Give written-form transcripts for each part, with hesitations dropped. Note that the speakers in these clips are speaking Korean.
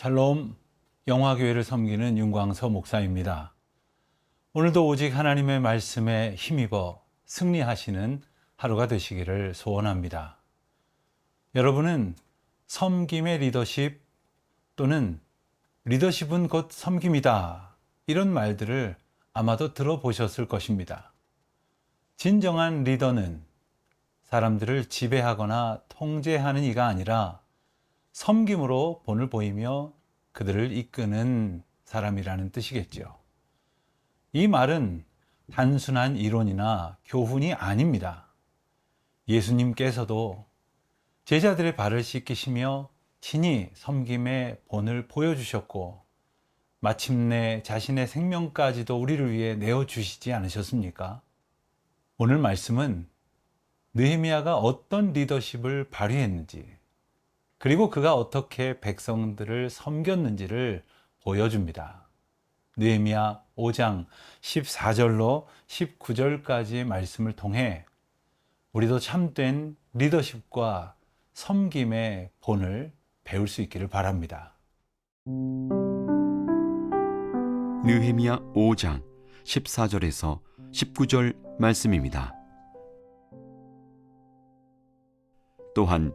샬롬, 영화교회를 섬기는 윤광서 목사입니다. 오늘도 오직 하나님의 말씀에 힘입어 승리하시는 하루가 되시기를 소원합니다. 여러분은 섬김의 리더십 또는 리더십은 곧 섬김이다, 이런 말들을 아마도 들어보셨을 것입니다. 진정한 리더는 사람들을 지배하거나 통제하는 이가 아니라 섬김으로 본을 보이며 그들을 이끄는 사람이라는 뜻이겠죠. 이 말은 단순한 이론이나 교훈이 아닙니다. 예수님께서도 제자들의 발을 씻기시며 친히 섬김의 본을 보여주셨고 마침내 자신의 생명까지도 우리를 위해 내어주시지 않으셨습니까? 오늘 말씀은 느헤미야가 어떤 리더십을 발휘했는지, 그리고 그가 어떻게 백성들을 섬겼는지를 보여줍니다. 느헤미야 5장 14절로 19절까지의 말씀을 통해 우리도 참된 리더십과 섬김의 본을 배울 수 있기를 바랍니다. 느헤미야 5장 14절에서 19절 말씀입니다. 또한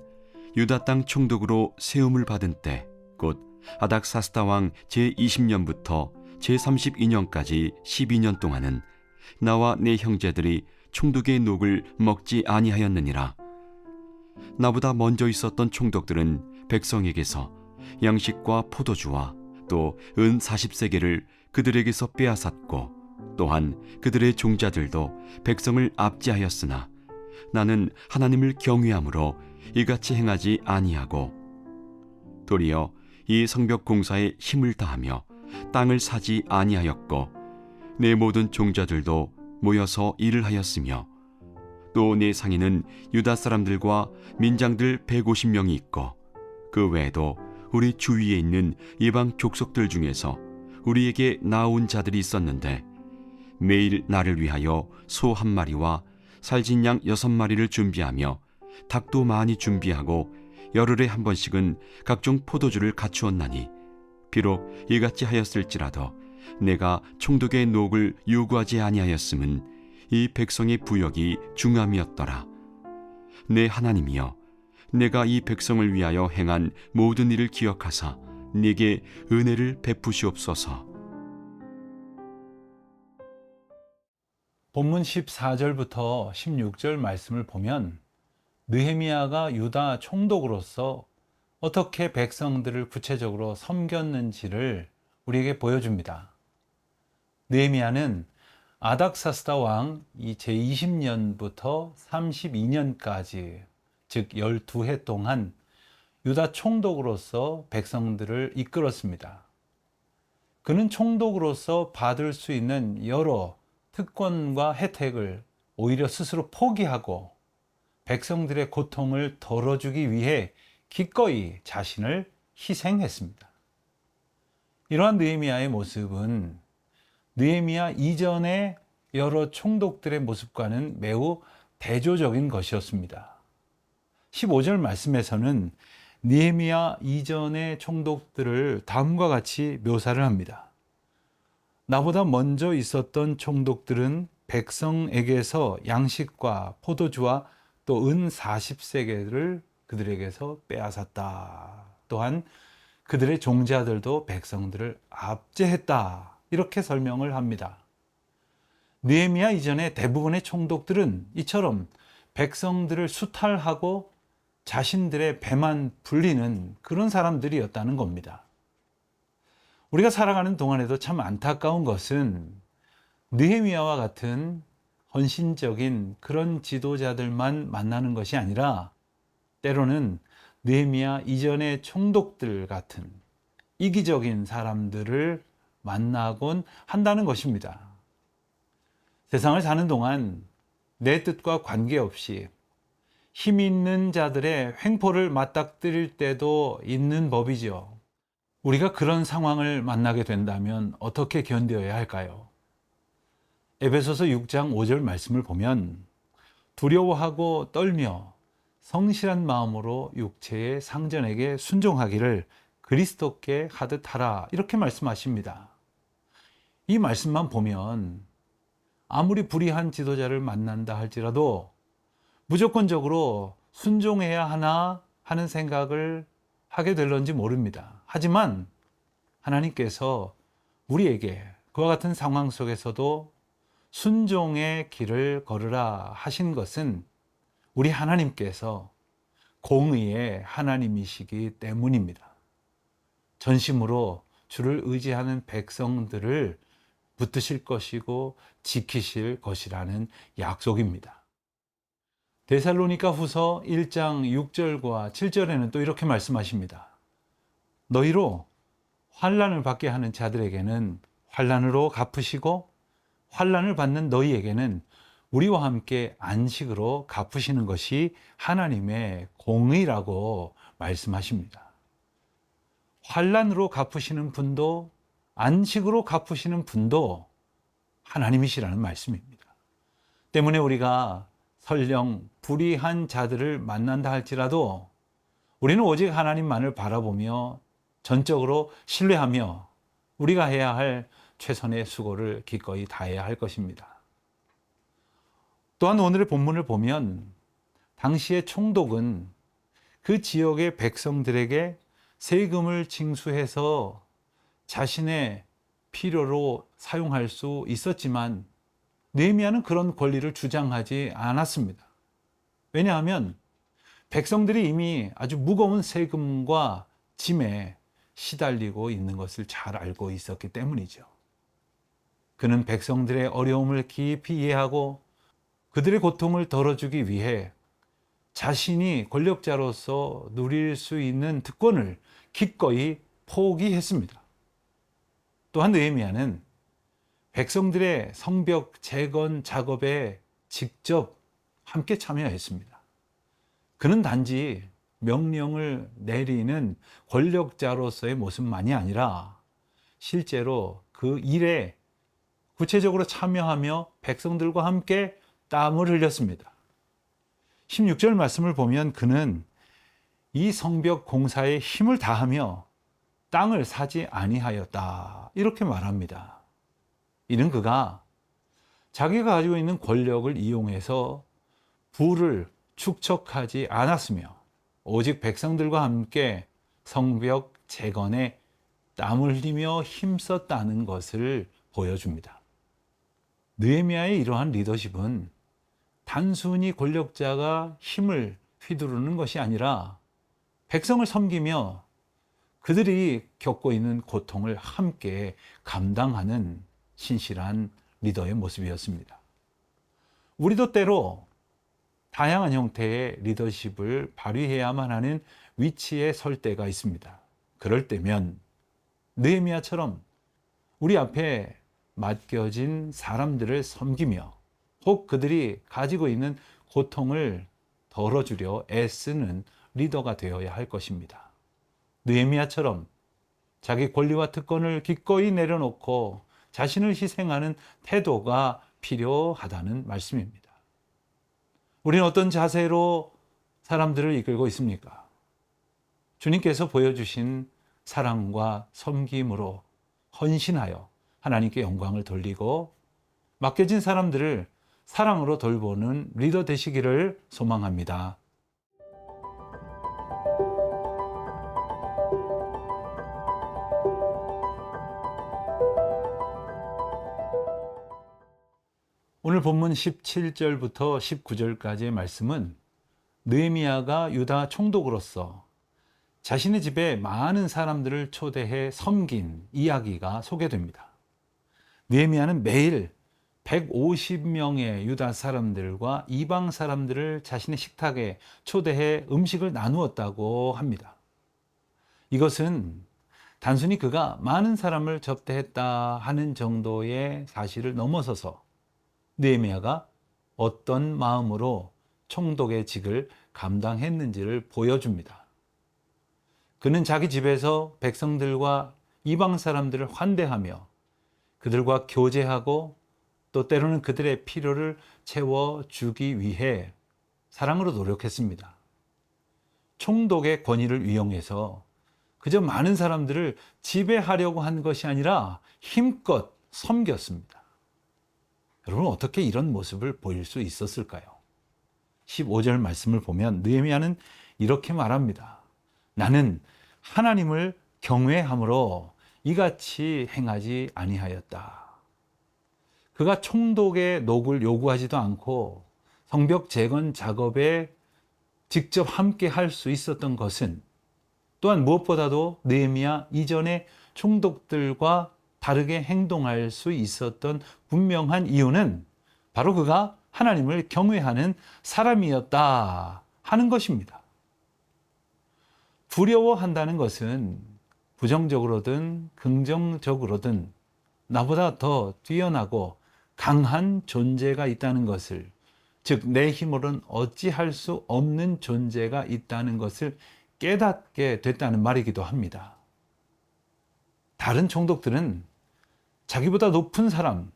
유다 땅 총독으로 세움을 받은 때, 곧 아닥사스다 왕 제20년부터 제32년까지 12년 동안은 나와 내 형제들이 총독의 녹을 먹지 아니하였느니라. 나보다 먼저 있었던 총독들은 백성에게서 양식과 포도주와 또 은 40세겔을 그들에게서 빼앗았고, 또한 그들의 종자들도 백성을 압제하였으나 나는 하나님을 경외함으로 이같이 행하지 아니하고, 도리어 이 성벽 공사에 힘을 다하며 땅을 사지 아니하였고, 내 모든 종자들도 모여서 일을 하였으며, 또 내 상인은 유다 사람들과 민장들 150명이 있고, 그 외에도 우리 주위에 있는 이방 족속들 중에서 우리에게 나온 자들이 있었는데, 매일 나를 위하여 소 1마리와 살진 양 6마리를 준비하며 닭도 많이 준비하고 열흘에 한 번씩은 각종 포도주를 갖추었나니, 비록 이같이 하였을지라도 내가 총독의 녹을 요구하지 아니하였음은 이 백성의 부역이 중함이었더라. 내 하나님이여, 내가 이 백성을 위하여 행한 모든 일을 기억하사 네게 은혜를 베푸시옵소서. 본문 14절부터 16절 말씀을 보면 느헤미야가 유다 총독으로서 어떻게 백성들을 구체적으로 섬겼는지를 우리에게 보여줍니다. 느헤미야는 아닥사스다 왕 제20년부터 32년까지, 즉 12해 동안 유다 총독으로서 백성들을 이끌었습니다. 그는 총독으로서 받을 수 있는 여러 특권과 혜택을 오히려 스스로 포기하고 백성들의 고통을 덜어주기 위해 기꺼이 자신을 희생했습니다. 이러한 느헤미야의 모습은 느헤미야 이전의 여러 총독들의 모습과는 매우 대조적인 것이었습니다. 15절 말씀에서는 느헤미야 이전의 총독들을 다음과 같이 묘사를 합니다. 나보다 먼저 있었던 총독들은 백성에게서 양식과 포도주와 또 은 40세겔을 그들에게서 빼앗았다. 또한 그들의 종자들도 백성들을 압제했다. 이렇게 설명을 합니다. 느헤미야 이전의 대부분의 총독들은 이처럼 백성들을 수탈하고 자신들의 배만 불리는 그런 사람들이었다는 겁니다. 우리가 살아가는 동안에도 참 안타까운 것은 느헤미야와 같은 헌신적인 그런 지도자들만 만나는 것이 아니라 때로는 느헤미야 이전의 총독들 같은 이기적인 사람들을 만나곤 한다는 것입니다. 세상을 사는 동안 내 뜻과 관계없이 힘 있는 자들의 횡포를 맞닥뜨릴 때도 있는 법이죠. 우리가 그런 상황을 만나게 된다면 어떻게 견뎌야 할까요? 에베소서 6장 5절 말씀을 보면 두려워하고 떨며 성실한 마음으로 육체의 상전에게 순종하기를 그리스도께 하듯 하라, 이렇게 말씀하십니다. 이 말씀만 보면 아무리 불의한 지도자를 만난다 할지라도 무조건적으로 순종해야 하나 하는 생각을 하게 될런지 모릅니다. 하지만 하나님께서 우리에게 그와 같은 상황 속에서도 순종의 길을 걸으라 하신 것은 우리 하나님께서 공의의 하나님이시기 때문입니다. 전심으로 주를 의지하는 백성들을 붙드실 것이고 지키실 것이라는 약속입니다. 데살로니가 후서 1장 6절과 7절에는 또 이렇게 말씀하십니다. 너희로 환난을 받게 하는 자들에게는 환난으로 갚으시고 환난을 받는 너희에게는 우리와 함께 안식으로 갚으시는 것이 하나님의 공의라고 말씀하십니다. 환난으로 갚으시는 분도 안식으로 갚으시는 분도 하나님이시라는 말씀입니다. 때문에 우리가 설령 불의한 자들을 만난다 할지라도 우리는 오직 하나님만을 바라보며 전적으로 신뢰하며 우리가 해야 할 최선의 수고를 기꺼이 다해야 할 것입니다. 또한 오늘의 본문을 보면 당시의 총독은 그 지역의 백성들에게 세금을 징수해서 자신의 필요로 사용할 수 있었지만 느헤미야는 그런 권리를 주장하지 않았습니다. 왜냐하면 백성들이 이미 아주 무거운 세금과 짐에 시달리고 있는 것을 잘 알고 있었기 때문이죠. 그는 백성들의 어려움을 깊이 이해하고 그들의 고통을 덜어주기 위해 자신이 권력자로서 누릴 수 있는 특권을 기꺼이 포기했습니다. 또한 느헤미야는 백성들의 성벽 재건 작업에 직접 함께 참여했습니다. 그는 단지 명령을 내리는 권력자로서의 모습만이 아니라 실제로 그 일에 구체적으로 참여하며 백성들과 함께 땀을 흘렸습니다. 16절 말씀을 보면 그는 이 성벽 공사에 힘을 다하며 땅을 사지 아니하였다, 이렇게 말합니다. 이는 그가 자기가 가지고 있는 권력을 이용해서 부를 축적하지 않았으며 오직 백성들과 함께 성벽 재건에 땀을 흘리며 힘썼다는 것을 보여줍니다. 느헤미야의 이러한 리더십은 단순히 권력자가 힘을 휘두르는 것이 아니라 백성을 섬기며 그들이 겪고 있는 고통을 함께 감당하는 신실한 리더의 모습이었습니다. 우리도 때로 다양한 형태의 리더십을 발휘해야만 하는 위치에 설 때가 있습니다. 그럴 때면 느헤미야처럼 우리 앞에 맡겨진 사람들을 섬기며 혹 그들이 가지고 있는 고통을 덜어주려 애쓰는 리더가 되어야 할 것입니다. 느헤미야처럼 자기 권리와 특권을 기꺼이 내려놓고 자신을 희생하는 태도가 필요하다는 말씀입니다. 우리는 어떤 자세로 사람들을 이끌고 있습니까? 주님께서 보여주신 사랑과 섬김으로 헌신하여 하나님께 영광을 돌리고 맡겨진 사람들을 사랑으로 돌보는 리더 되시기를 소망합니다. 오늘 본문 17절부터 19절까지의 말씀은 느헤미야가 유다 총독으로서 자신의 집에 많은 사람들을 초대해 섬긴 이야기가 소개됩니다. 느헤미야는 매일 150명의 유다 사람들과 이방 사람들을 자신의 식탁에 초대해 음식을 나누었다고 합니다. 이것은 단순히 그가 많은 사람을 접대했다 하는 정도의 사실을 넘어서서 느헤미야가 어떤 마음으로 총독의 직을 감당했는지를 보여줍니다. 그는 자기 집에서 백성들과 이방 사람들을 환대하며 그들과 교제하고 또 때로는 그들의 필요를 채워주기 위해 사랑으로 노력했습니다. 총독의 권위를 이용해서 그저 많은 사람들을 지배하려고 한 것이 아니라 힘껏 섬겼습니다. 여러분, 어떻게 이런 모습을 보일 수 있었을까요? 15절 말씀을 보면 느헤미야는 이렇게 말합니다. 나는 하나님을 경외함으로 이같이 행하지 아니하였다. 그가 총독의 녹을 요구하지도 않고 성벽 재건 작업에 직접 함께 할 수 있었던 것은, 또한 무엇보다도 느헤미야 이전의 총독들과 다르게 행동할 수 있었던 분명한 이유는 바로 그가 하나님을 경외하는 사람이었다 하는 것입니다. 두려워한다는 것은 부정적으로든 긍정적으로든 나보다 더 뛰어나고 강한 존재가 있다는 것을, 즉 내 힘으로는 어찌할 수 없는 존재가 있다는 것을 깨닫게 됐다는 말이기도 합니다. 다른 총독들은 자기보다 높은 사람,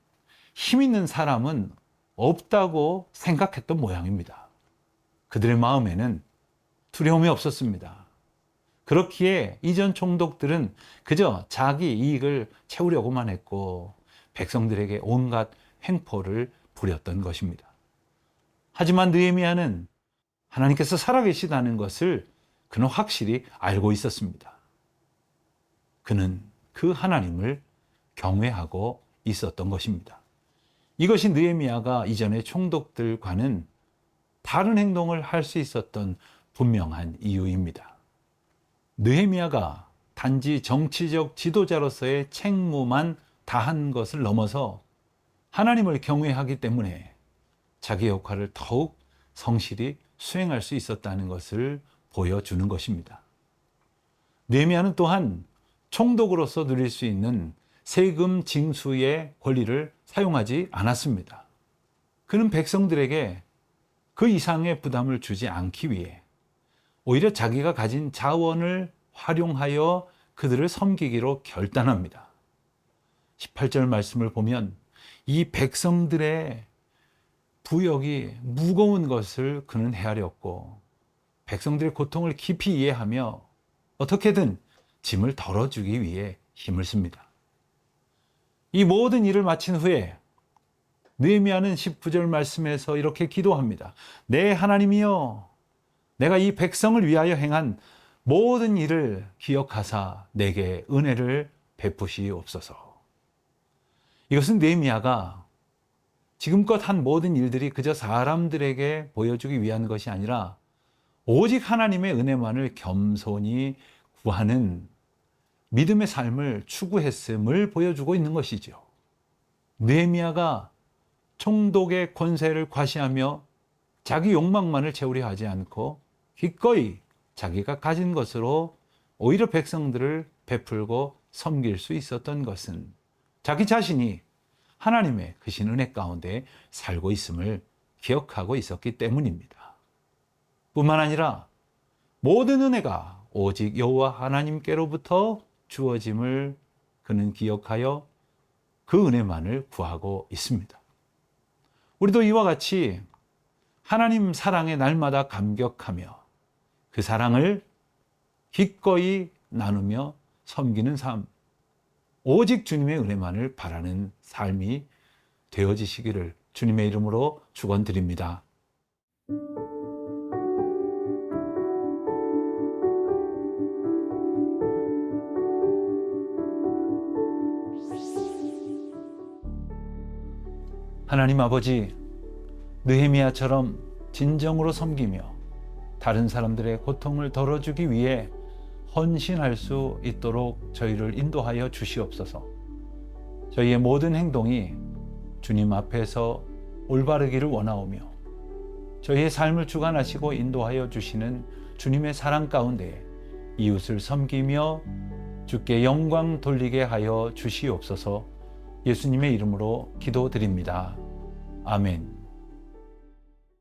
힘 있는 사람은 없다고 생각했던 모양입니다. 그들의 마음에는 두려움이 없었습니다. 그렇기에 이전 총독들은 그저 자기 이익을 채우려고만 했고 백성들에게 온갖 횡포를 부렸던 것입니다. 하지만 느헤미야는 하나님께서 살아계시다는 것을 그는 확실히 알고 있었습니다. 그는 그 하나님을 경외하고 있었던 것입니다. 이것이 느헤미야가 이전의 총독들과는 다른 행동을 할 수 있었던 분명한 이유입니다. 느헤미야가 단지 정치적 지도자로서의 책무만 다한 것을 넘어서 하나님을 경외하기 때문에 자기 역할을 더욱 성실히 수행할 수 있었다는 것을 보여주는 것입니다. 느헤미야는 또한 총독으로서 누릴 수 있는 세금 징수의 권리를 사용하지 않았습니다. 그는 백성들에게 그 이상의 부담을 주지 않기 위해 오히려 자기가 가진 자원을 활용하여 그들을 섬기기로 결단합니다. 18절 말씀을 보면 이 백성들의 부역이 무거운 것을 그는 헤아렸고 백성들의 고통을 깊이 이해하며 어떻게든 짐을 덜어주기 위해 힘을 씁니다. 이 모든 일을 마친 후에 느헤미야는 19절 말씀에서 이렇게 기도합니다. 내 하나님이여, 내가 이 백성을 위하여 행한 모든 일을 기억하사 내게 은혜를 베푸시옵소서. 이것은 느헤미야가 지금껏 한 모든 일들이 그저 사람들에게 보여주기 위한 것이 아니라 오직 하나님의 은혜만을 겸손히 구하는 믿음의 삶을 추구했음을 보여주고 있는 것이죠. 느헤미야가 총독의 권세를 과시하며 자기 욕망만을 채우려 하지 않고 기꺼이 자기가 가진 것으로 오히려 백성들을 베풀고 섬길 수 있었던 것은 자기 자신이 하나님의 크신 은혜 가운데 살고 있음을 기억하고 있었기 때문입니다. 뿐만 아니라 모든 은혜가 오직 여호와 하나님께로부터 주어짐을 그는 기억하여 그 은혜만을 구하고 있습니다. 우리도 이와 같이 하나님 사랑에 날마다 감격하며 그 사랑을 기꺼이 나누며 섬기는 삶, 오직 주님의 은혜만을 바라는 삶이 되어지시기를 주님의 이름으로 축원드립니다. 하나님 아버지, 느헤미야처럼 진정으로 섬기며 다른 사람들의 고통을 덜어주기 위해 헌신할 수 있도록 저희를 인도하여 주시옵소서. 저희의 모든 행동이 주님 앞에서 올바르기를 원하오며 저희의 삶을 주관하시고 인도하여 주시는 주님의 사랑 가운데 이웃을 섬기며 주께 영광 돌리게 하여 주시옵소서. 예수님의 이름으로 기도드립니다. 아멘.